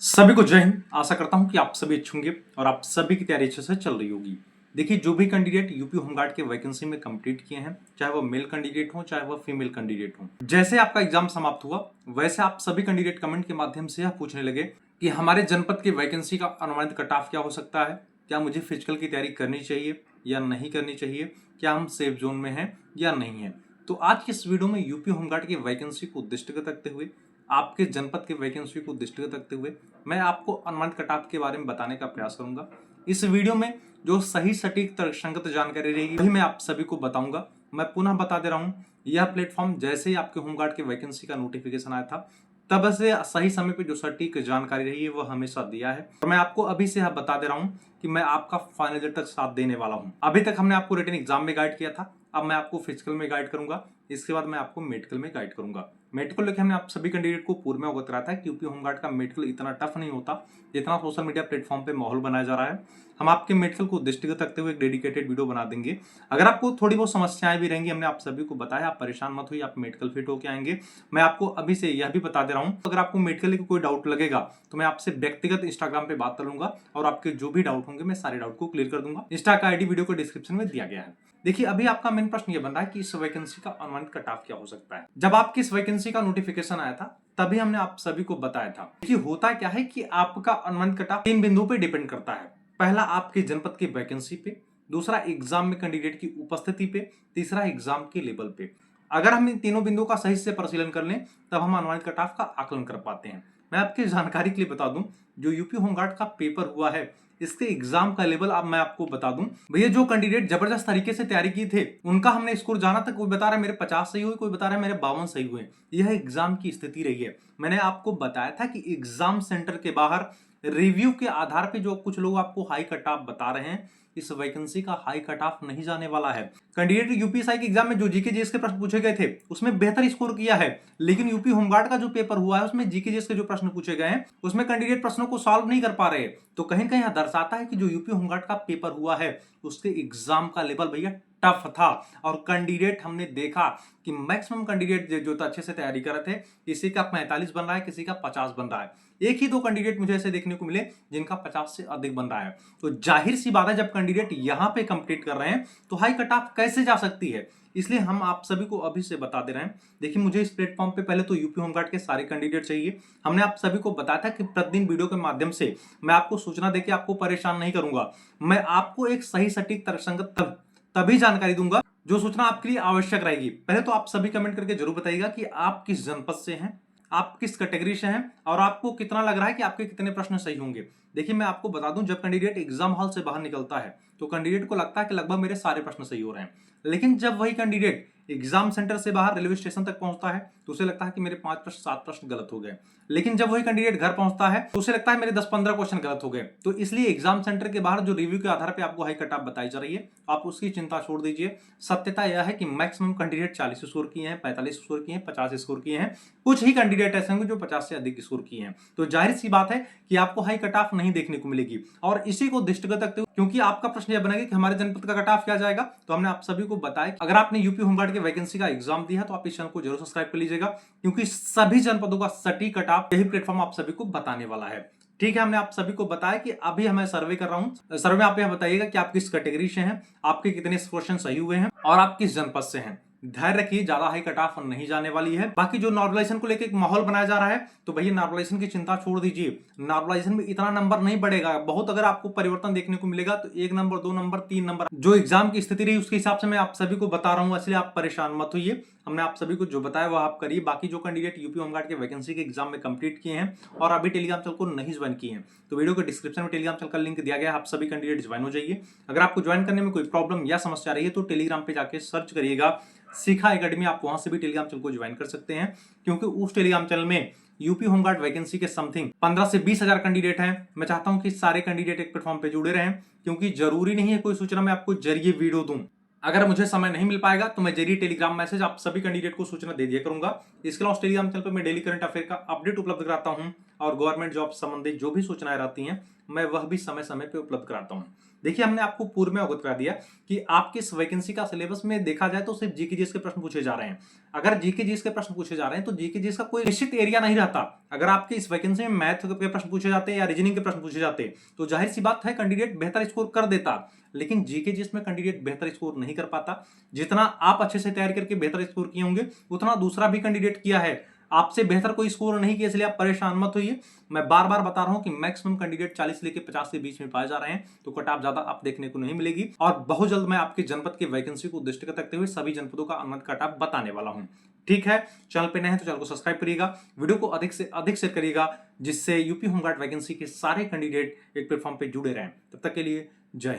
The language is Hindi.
सभी को जय हिंद। आशा करता हूं कि आप सभी अच्छे होंगे और आप सभी की तैयारी अच्छे से चल रही होगी। देखिए, जो भी कैंडिडेट यूपी होमगार्ड के वैकेंसी में कंप्लीट किए हैं, चाहे वो मेल कैंडिडेट हो चाहे वो फीमेल कैंडिडेट हो, जैसे आपका एग्जाम समाप्त हुआ वैसे आप सभी कैंडिडेट कमेंट के माध्यम से यह पूछने लगे कि हमारे जनपद की वैकेंसी का अनुमानित कट ऑफ क्या हो सकता है, क्या मुझे फिजिकल की तैयारी करनी चाहिए या नहीं करनी चाहिए, क्या हम सेफ जोन में हैं या नहीं है। तो आज की इस वीडियो में यूपी होमगार्ड की वैकेंसी को दृष्टिगत रखते हुए, आपके जनपद के वैकेंसी को दृष्टिगत रखते हुए मैं आपको अनुमानित कट ऑफ के बारे में बताने का प्रयास करूंगा। इस वीडियो में जो सही सटीक तर्कसंगत जानकारी रहेगी वही मैं आप सभी को बताऊंगा। मैं पुनः बता दे रहा हूं, यह प्लेटफॉर्म जैसे ही आपके होमगार्ड के वैकेंसी का नोटिफिकेशन आया था तब से सही समय पे जो सटीक जानकारी रही है वह हमेशा दिया है और मैं आपको अभी से बता दे रहा हूं कि मैं आपका फाइनल रिजल्ट तक साथ देने वाला हूं। अभी तक हमने आपको रिटन एग्जाम में गाइड किया था, अब मैं आपको फिजिकल में गाइड करूंगा, इसके बाद मैं आपको मेडिकल में गाइड करूंगा। मेडिकल लेके हमने आप सभी कैंडिडेट को पूर्व में अवगत कराया था कि यूपी होमगार्ड का मेडिकल इतना टफ नहीं होता जितना सोशल मीडिया प्लेटफॉर्म पे माहौल बनाया जा रहा है। हम आपके मेडिकल को दृष्टिगत रखते हुए एक डेडिकेटेड वीडियो बना देंगे। अगर आपको थोड़ी बहुत समस्याएं भी रहेंगी, हमने आप सभी को बताया, आप परेशान मत होइए, आप मेडिकल फिट होके आएंगे। मैं आपको अभी से यह भी बता दे रहा हूं, अगर आपको मेडिकल की कोई डाउट लगेगा तो मैं आपसे व्यक्तिगत इंस्टाग्राम पे बात कर लूंगा और आपके जो भी डाउट होंगे मैं सारे डाउट को क्लियर कर दूंगा। इंस्टा का आईडी वीडियो को डिस्क्रिप्शन में दिया गया है। देखिए, अभी आपका मेन प्रश्न ये बन रहा है कि इस वैकेंसी का अनुमानित कट ऑफ क्या हो सकता है। जब आपकी इस वैकेंसी का नोटिफिकेशन आया था तभी हमने आप सभी को बताया था कि होता क्या है कि आपका अनुमानित कट ऑफ 3 बिंदुओं पे डिपेंड करता है। पहला आपके जनपद की वैकेंसी पे, दूसरा एग्जाम में कैंडिडेट की उपस्थिति पे, तीसरा एग्जाम के लेवल पे। अगर हम इन तीनों बिंदुओं का सही से परिशीलन कर लें तब हम अनुमानित कट ऑफ का आकलन कर पाते हैं। मैं आपकी जानकारी के लिए बता दूं, जो यूपी होमगार्ड का पेपर हुआ है इसके एग्जाम का लेवल अब मैं आपको बता दूं। भैया, जो कैंडिडेट जबरदस्त तरीके से तैयारी की थे उनका हमने स्कोर जाना था, कोई बता रहा है मेरे 50 सही हुए, कोई बता रहा है मेरे 52 सही हुए। यह एग्जाम की स्थिति रही है। मैंने आपको बताया था कि एग्जाम सेंटर के बाहर रिव्यू के आधार पे जो कुछ लोग आपको हाई कट ऑफ बता रहे हैं, इस वैकेंसी का हाई कट ऑफ नहीं जाने वाला है। कैंडिडेट यूपीएससी के एग्जाम में जो जीके जीएस के प्रश्न पूछे गए थे उसमें बेहतर स्कोर किया है, लेकिन यूपी होमगार्ड का जो पेपर हुआ है उसमें जीके जीएस के जो प्रश्न पूछे गए हैं उसमें कैंडिडेट प्रश्नों को सॉल्व नहीं कर पा रहे। तो कहीं कहीं दर्शाता है कि जो यूपी होमगार्ड का पेपर हुआ है उसके एग्जाम का लेवल भैया टफ था। और कैंडिडेट हमने देखा कि मैक्सिमम कैंडिडेट जो अच्छे से तैयारी कर रहे थे, किसी का 45 बन रहा है, किसी का 50 बन रहा है। एक ही दो कैंडिडेट मुझे ऐसे देखने को मिले जिनका 50 से अधिक बन रहा है। तो जाहिर सी बात है, जब कैंडिडेट यहां पे कंप्लीट कर रहे हैं तो हाई कट ऑफ कैसे जा सकती है। इसलिए हम आप सभी को अभी से बता दे रहे हैं। देखिए, मुझे इस प्लेटफॉर्म पे पहले तो यूपी होमगार्ड के सारे कैंडिडेट चाहिए। हमने आप सभी को बताया था कि प्रतिदिन वीडियो के माध्यम से मैं आपको सूचना देके आपको परेशान नहीं करूंगा। मैं आपको एक सही सटीक तर्कसंगत तभी जानकारी दूंगा जो सूचना आपके लिए आवश्यक रहेगी। पहले तो आप सभी कमेंट करके जरूर बताइएगा कि आप किस जनपद से हैं, आप किस कैटेगरी से हैं और आपको कितना लग रहा है कि आपके कितने प्रश्न सही होंगे। देखिए, मैं आपको बता दूं, जब कैंडिडेट एग्जाम हॉल से बाहर निकलता है तो कैंडिडेट को लगता है कि लगभग मेरे सारे प्रश्न सही हो रहे हैं, लेकिन जब वही कैंडिडेट एग्जाम सेंटर से बाहर रेलवे स्टेशन तक पहुंचता है तो उसे लगता है कि मेरे 5 प्रश्न 7 प्रश्न गलत हो गए। लेकिन जब वही कैंडिडेट घर पहुंचता है तो उसे लगता है मेरे 10-15 क्वेश्चन गलत हो गए। तो इसलिए एग्जाम सेंटर के बाहर जो रिव्यू के आधार पे आपको हाई कट ऑफ बताई जा रही है, आप उसकी चिंता छोड़ दीजिए। सत्यता यह है कि मैक्सिमम कैंडिडेट 40 स्कोर किए हैं, 45 स्कोर किए हैं, 50 स्कोर किए हैं। कुछ ही कैंडिडेट ऐसे होंगे जो 50 से अधिक स्कोर किए हैं। तो जाहिर सी बात है कि आपको हाई कट ऑफ नहीं देखने को मिलेगी। और इसी को दृष्टिगत रखते हुए, क्योंकि आपका प्रश्न यह बनेगा कि हमारे जनपद का कट ऑफ क्या जाएगा, तो हमने आप सभी को बताया अगर आपने यूपी होमगार्ड के वैकेंसी का एग्जाम दिया तो आप इस चैनल को जरूर सब्सक्राइब कर लीजिएगा, क्योंकि सभी जनपदों का सटीक कट ऑफ यही प्लेटफॉर्म आप सभी को बताने वाला है। ठीक है, हमने आप सभी को बताया कि अभी मैं सर्वे कर रहा हूं। सर्वे में आप यह बताइएगा कि आप किस कैटेगरी से हैं, आपके कितने क्वेश्चन सही हुए हैं और आप किस जनपद से हैं। धैर्य रखिए, ज्यादा हाई कट ऑफ नहीं जाने वाली है। बाकी जो नॉर्मलाइजेशन को लेकर एक माहौल बनाया जा रहा है, तो भैया नॉर्मलाइजेशन की चिंता छोड़ दीजिए। नॉर्मलाइजेशन में इतना नंबर नहीं बढ़ेगा, बहुत अगर आपको परिवर्तन देखने को मिलेगा तो 1 नंबर, 2 नंबर, 3 नंबर। जो एग्जाम की स्थिति रही उसके हिसाब से मैं आप सभी को बता रहा हूं, इसलिए आप परेशान मत होइए। हमने आप सभी को जो बताया वह आप करिए। बाकी जो कैंडिडेट यूपी होमगार्ड के वैकेंसी के एग्जाम में कंप्लीट किए हैं और अभी टेलीग्राम चैनल को नहीं ज्वाइन किए हैं, तो वीडियो के डिस्क्रिप्शन में टेलीग्राम चैनल का लिंक दिया गया है, आप सभी कैंडिडेट ज्वाइन हो जाइए। अगर आपको ज्वाइन करने में कोई प्रॉब्लम या समस्या रही है तो टेलीग्राम पे जाके सर्च करिएगा शिखा एकेडमी, आप वहां से भी टेलीग्राम चैनल को ज्वाइन कर सकते हैं, क्योंकि उस टेलीग्राम चैनल में यूपी होमगार्ड वैकेंसी के समथिंग 15 से 20 हजार कैंडिडेट हैं। मैं चाहता हूं कि सारे कैंडिडेट एक प्लेटफॉर्म पे जुड़े रहें, क्योंकि जरूरी नहीं है कोई सूचना मैं आपको जरिए वीडियो दूं। अगर मुझे समय नहीं मिल पाएगा तो मैं जरिए टेलीग्राम मैसेज आप सभी कैंडिडेट को सूचना दे दिया करूंगा। इसके अलावा टेलीग्राम चैनल पर मैं डेली करंट अफेयर का अपडेट उपलब्ध कराता हूं। और गवर्नमेंट जॉब संबंधित जो भी सूचनाएं रहती हैं मैं वह भी समय समय पे उपलब्ध कराता हूँ। देखिए, हमने आपको पूर्व में अवगत करा दिया कि आपकी इस वैकेंसी का सिलेबस में देखा जाए तो सिर्फ जीके जीएस के प्रश्न पूछे जा रहे हैं। अगर जीके जीएस के प्रश्न पूछे जा रहे हैं तो जीके जीएस का कोई निश्चित एरिया नहीं रहता। अगर आपकी इस वैकेंसी में मैथ के प्रश्न पूछे जाते या रीजनिंग के प्रश्न पूछे जाते तो जाहिर सी बात है कैंडिडेट बेहतर स्कोर कर देता, लेकिन जीके जीएस में कैंडिडेट बेहतर स्कोर नहीं कर पाता। जितना आप अच्छे से तैयारी करके बेहतर स्कोर किए होंगे उतना दूसरा भी कैंडिडेट किया है, आपसे बेहतर कोई स्कोर नहीं किया, इसलिए आप परेशान मत होइए। मैं बार बार बता रहा हूं कि मैक्सिमम कैंडिडेट 40 लेके 50 के बीच में पाए जा रहे हैं, तो कट ऑफ ज्यादा आप देखने को नहीं मिलेगी। और बहुत जल्द मैं आपके जनपद की वैकेंसी को दृष्टिगत रखते हुए सभी जनपदों का अनुमानित कट ऑफ बताने वाला हूं। ठीक है, चैनल पे नए हैं तो चैनल को सब्सक्राइब करिएगा, वीडियो को अधिक से अधिक शेयर करिएगा, जिससे यूपी होमगार्ड वैकेंसी के सारे कैंडिडेट एक प्लेटफॉर्म पे जुड़े रहें। तब तक के लिए जय।